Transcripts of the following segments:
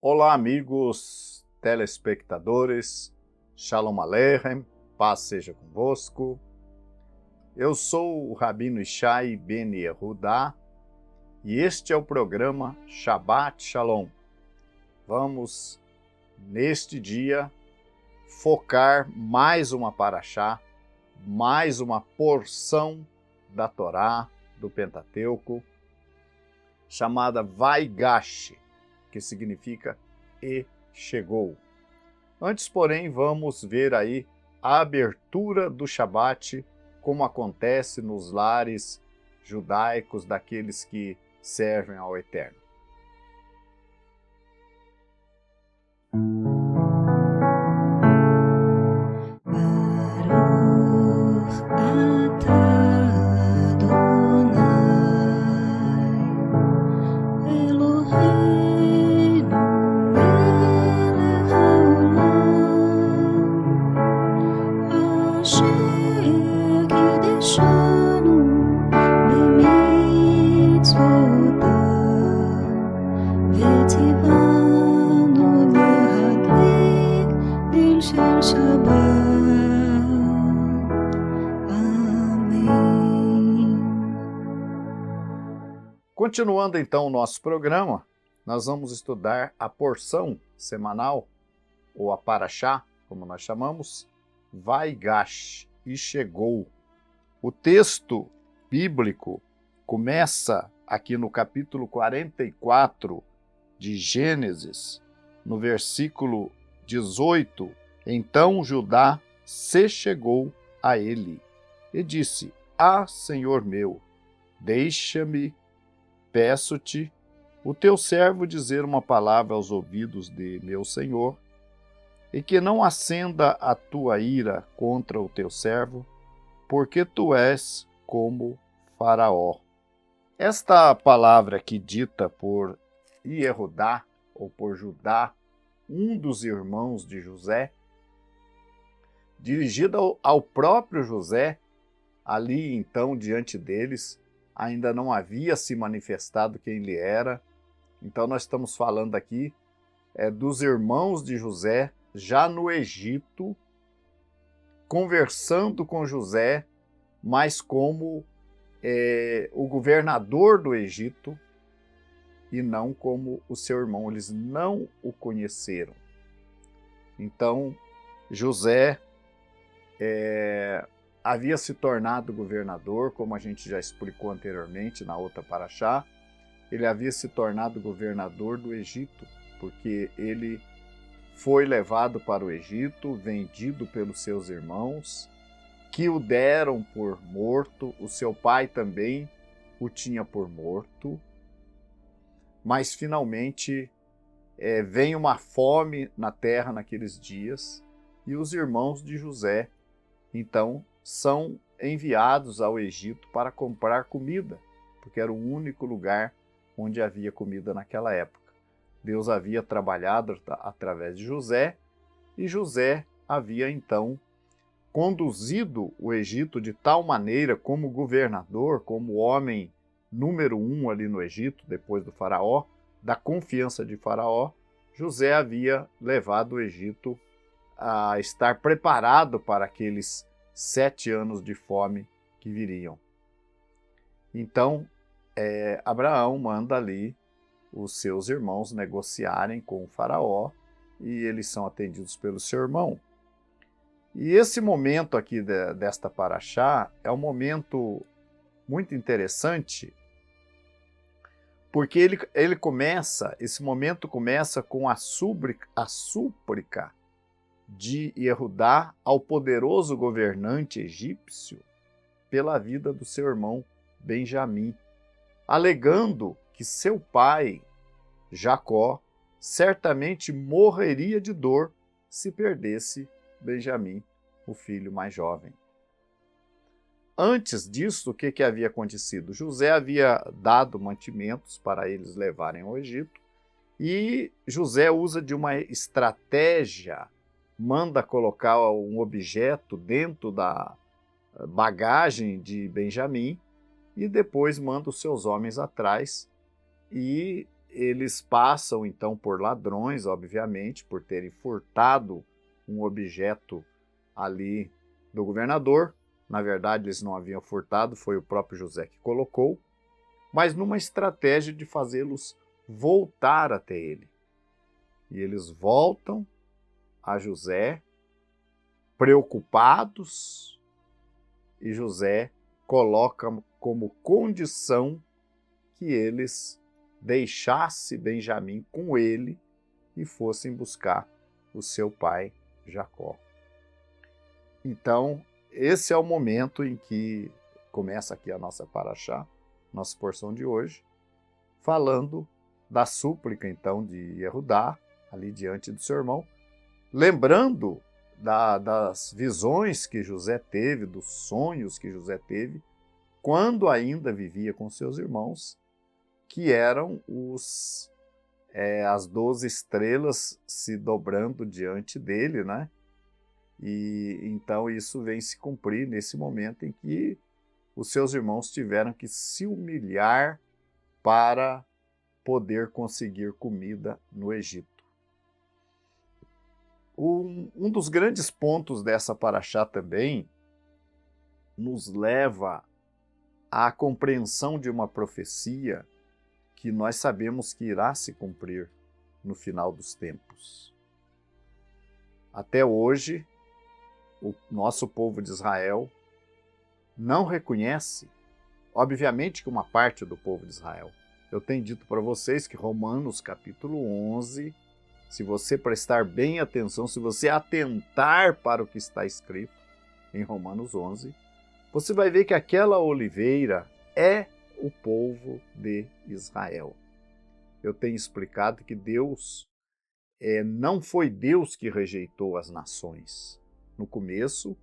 Olá, amigos telespectadores, Shalom Aleichem, paz seja convosco. Eu sou o Rabino Ishai Ben Yehudá e este é o programa Shabbat Shalom. Vamos, neste dia, focar mais uma paraxá, mais uma porção da Torá, do Pentateuco, chamada Vaigash, que significa e chegou. Antes, porém, vamos ver aí a abertura do Shabat, como acontece nos lares judaicos daqueles que servem ao Eterno. Continuando então o nosso programa, nós vamos estudar a porção semanal, ou a paraxá, como nós chamamos, Vaigash, e chegou. O texto bíblico começa aqui no capítulo 44 de Gênesis, no versículo 18. Então Judá se chegou a ele e disse: Ah, Senhor meu, deixa-me, peço-te, o teu servo dizer uma palavra aos ouvidos de meu senhor, e que não acenda a tua ira contra o teu servo, porque tu és como Faraó. Esta palavra aqui dita por Yehudá, ou por Judá, um dos irmãos de José, dirigida ao próprio José, ali então diante deles, ainda não havia se manifestado quem ele era. Então nós estamos falando aqui dos irmãos de José, já no Egito, conversando com José, mas como o governador do Egito, e não como o seu irmão. Eles não o conheceram. Então, José havia se tornado governador, como a gente já explicou anteriormente na outra paraxá. Ele havia se tornado governador do Egito, porque ele foi levado para o Egito, vendido pelos seus irmãos, que o deram por morto. O seu pai também o tinha por morto. Mas finalmente vem uma fome na terra naqueles dias, e os irmãos de José, então, são enviados ao Egito para comprar comida, porque era o único lugar onde havia comida naquela época. Deus havia trabalhado através de José, e José havia então conduzido o Egito de tal maneira, como governador, como homem número 1 ali no Egito, depois do faraó, da confiança de faraó. José havia levado o Egito a estar preparado para aqueles 7 anos de fome que viriam. Então, Abraão manda ali os seus irmãos negociarem com o faraó, e eles são atendidos pelo seu irmão. E esse momento aqui desta paraxá é um momento muito interessante, porque esse momento começa com a súplica de Yehudá ao poderoso governante egípcio pela vida do seu irmão Benjamim, alegando que seu pai, Jacó, certamente morreria de dor se perdesse Benjamim, o filho mais jovem. Antes disso, o que havia acontecido? José havia dado mantimentos para eles levarem ao Egito, e José usa de uma estratégia, manda colocar um objeto dentro da bagagem de Benjamim, e depois manda os seus homens atrás, e eles passam então por ladrões, obviamente, por terem furtado um objeto ali do governador. Na verdade, eles não haviam furtado, foi o próprio José que colocou, mas numa estratégia de fazê-los voltar até ele. E eles voltam a José, preocupados, e José coloca como condição que eles deixassem Benjamim com ele e fossem buscar o seu pai Jacó. Então, esse é o momento em que começa aqui a nossa paraxá, nossa porção de hoje, falando da súplica, então, de Yehudá, ali diante do seu irmão, lembrando das visões que José teve, dos sonhos que José teve, quando ainda vivia com seus irmãos, que eram as 12 estrelas se dobrando diante dele, né? E então isso vem se cumprir nesse momento em que os seus irmãos tiveram que se humilhar para poder conseguir comida no Egito. Um dos grandes pontos dessa paraxá também nos leva à compreensão de uma profecia que nós sabemos que irá se cumprir no final dos tempos. Até hoje, o nosso povo de Israel não reconhece, obviamente que uma parte do povo de Israel. Eu tenho dito para vocês que Romanos capítulo 11, se você prestar bem atenção, se você atentar para o que está escrito em Romanos 11, você vai ver que aquela oliveira é o povo de Israel. Eu tenho explicado que Deus, não foi Deus que rejeitou as nações. No começo,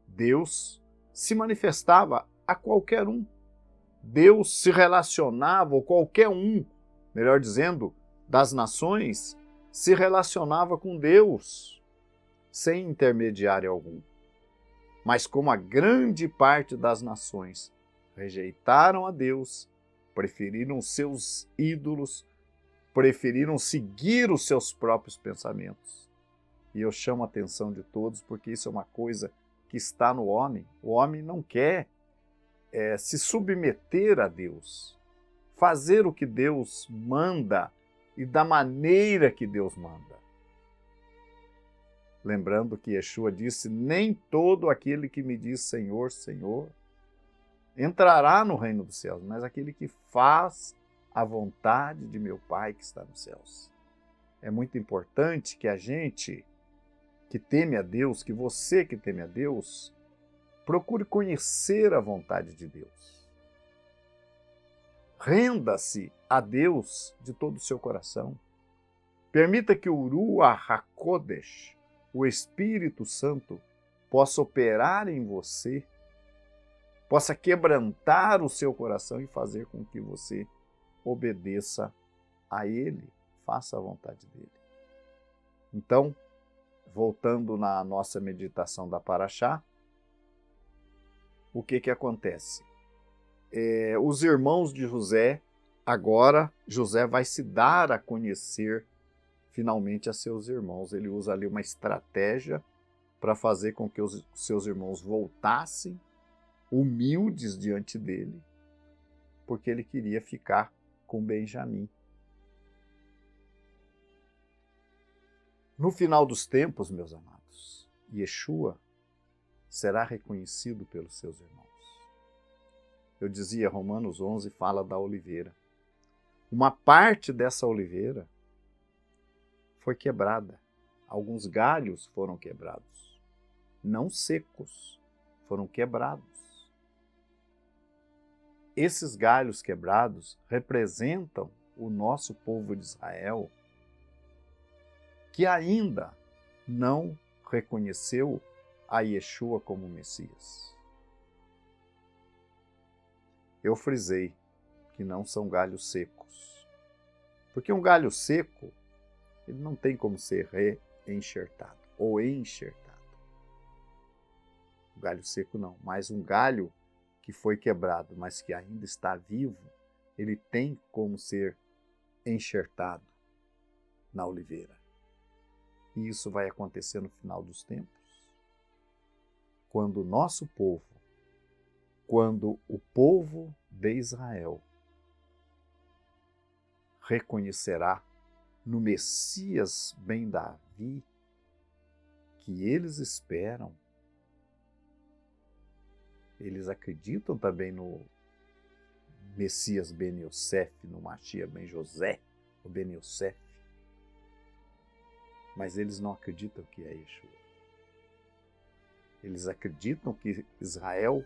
Deus se manifestava a qualquer um. Deus se relacionava, ou qualquer um, melhor dizendo, das nações, se relacionava com Deus, sem intermediário algum. Mas como a grande parte das nações rejeitaram a Deus, preferiram seus ídolos, preferiram seguir os seus próprios pensamentos. E eu chamo a atenção de todos porque isso é uma coisa que está no homem. O homem não quer se submeter a Deus, fazer o que Deus manda e da maneira que Deus manda. Lembrando que Yeshua disse, nem todo aquele que me diz Senhor, Senhor, entrará no reino dos céus, mas aquele que faz a vontade de meu Pai que está nos céus. É muito importante que a gente que teme a Deus, que você que teme a Deus, procure conhecer a vontade de Deus. Renda-se a Deus de todo o seu coração. Permita que o Ruach HaKodesh, o Espírito Santo, possa operar em você, possa quebrantar o seu coração e fazer com que você obedeça a Ele, faça a vontade dEle. Então, voltando na nossa meditação da Paraxá, o que acontece? Os irmãos de José, agora José vai se dar a conhecer finalmente a seus irmãos. Ele usa ali uma estratégia para fazer com que os seus irmãos voltassem humildes diante dele, porque ele queria ficar com Benjamim. No final dos tempos, meus amados, Yeshua será reconhecido pelos seus irmãos. Eu dizia, Romanos 11 fala da oliveira. Uma parte dessa oliveira foi quebrada. Alguns galhos foram quebrados. Não secos, foram quebrados. Esses galhos quebrados representam o nosso povo de Israel, que ainda não reconheceu a Yeshua como Messias. Eu frisei que não são galhos secos, porque um galho seco ele não tem como ser reenxertado ou enxertado. O galho seco não, mas um galho que foi quebrado, mas que ainda está vivo, ele tem como ser enxertado na oliveira. E isso vai acontecer no final dos tempos, quando o nosso povo, quando o povo de Israel reconhecerá no Messias ben Davi que eles esperam. Eles acreditam também no Messias ben Yosef, no Mashiach ben José, o ben Yosef. Mas eles não acreditam que é Yeshua. Eles acreditam que Israel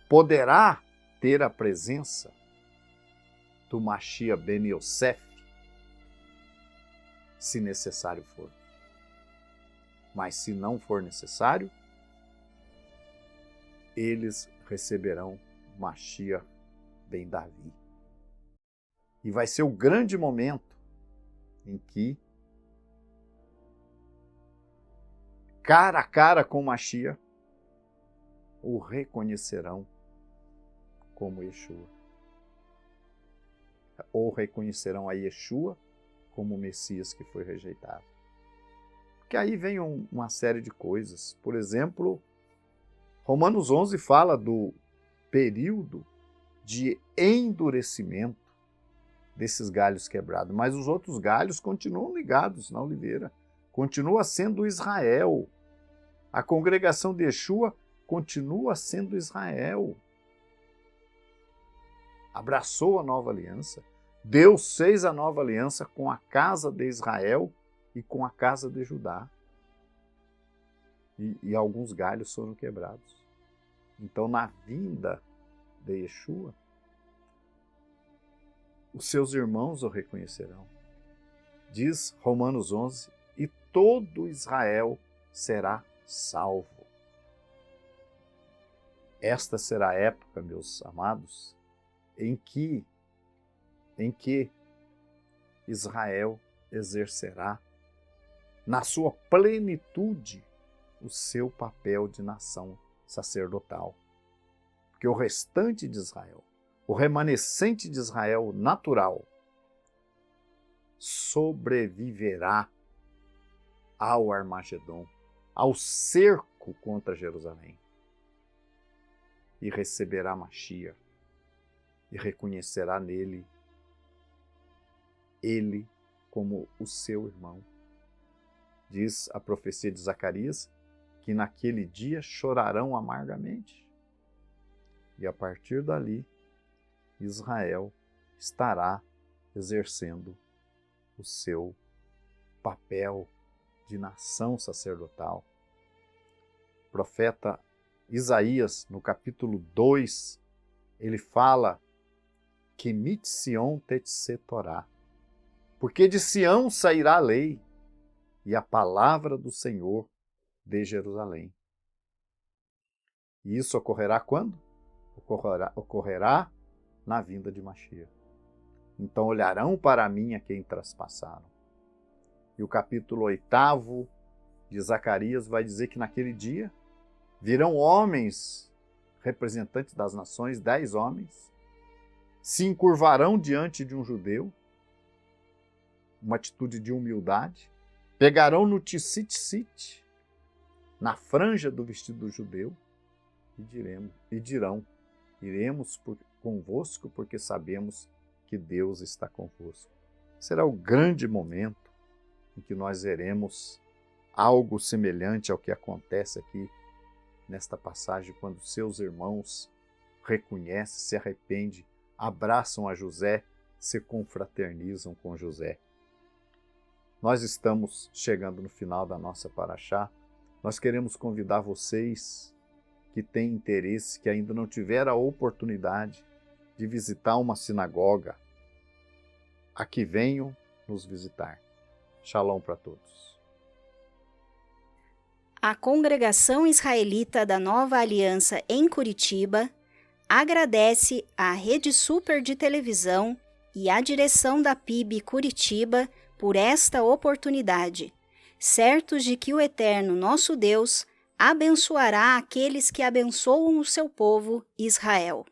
poderá ter a presença do Mashiach ben Yosef, se necessário for. Mas se não for necessário, eles receberão Mashiach ben Davi. E vai ser o grande momento em que, cara a cara com Mashiach, o reconhecerão como Yeshua. Ou reconhecerão a Yeshua como o Messias que foi rejeitado. Porque aí vem uma série de coisas. Por exemplo, Romanos 11 fala do período de endurecimento desses galhos quebrados, mas os outros galhos continuam ligados na oliveira. Continua sendo Israel. A congregação de Yeshua continua sendo Israel. Abraçou a nova aliança. Deus fez a nova aliança com a casa de Israel e com a casa de Judá. E alguns galhos foram quebrados. Então, na vinda de Yeshua, os seus irmãos o reconhecerão. Diz Romanos 11, e todo Israel será salvo. Esta será a época, meus amados, em que Israel exercerá na sua plenitude o seu papel de nação sacerdotal. Porque o restante de Israel, o remanescente de Israel natural, sobreviverá ao Armagedon, ao cerco contra Jerusalém, e receberá Mashiach, e reconhecerá nele ele como o seu irmão. Diz a profecia de Zacarias que naquele dia chorarão amargamente. E a partir dali, Israel estará exercendo o seu papel de nação sacerdotal. O profeta Isaías, no capítulo 2, ele fala que mit Sion tetse Torá, porque de Sião sairá a lei e a palavra do Senhor de Jerusalém. E isso ocorrerá quando? Ocorrerá na vinda de Mashiach. Então olharão para mim a quem traspassaram. E o capítulo 8 de Zacarias vai dizer que naquele dia virão homens, representantes das nações, 10 homens, se encurvarão diante de um judeu, uma atitude de humildade, pegarão no tzitzit, na franja do vestido do judeu, e dirão, iremos convosco porque sabemos que Deus está convosco. Será o grande momento em que nós veremos algo semelhante ao que acontece aqui nesta passagem, quando seus irmãos reconhecem, se arrependem, abraçam a José, se confraternizam com José. Nós estamos chegando no final da nossa paraxá. Nós queremos convidar vocês que têm interesse, que ainda não tiveram a oportunidade de visitar uma sinagoga, a que venham nos visitar. Shalom para todos. A Congregação Israelita da Nova Aliança em Curitiba agradece à Rede Super de Televisão e à direção da PIB Curitiba por esta oportunidade, certos de que o Eterno nosso Deus abençoará aqueles que abençoam o seu povo Israel.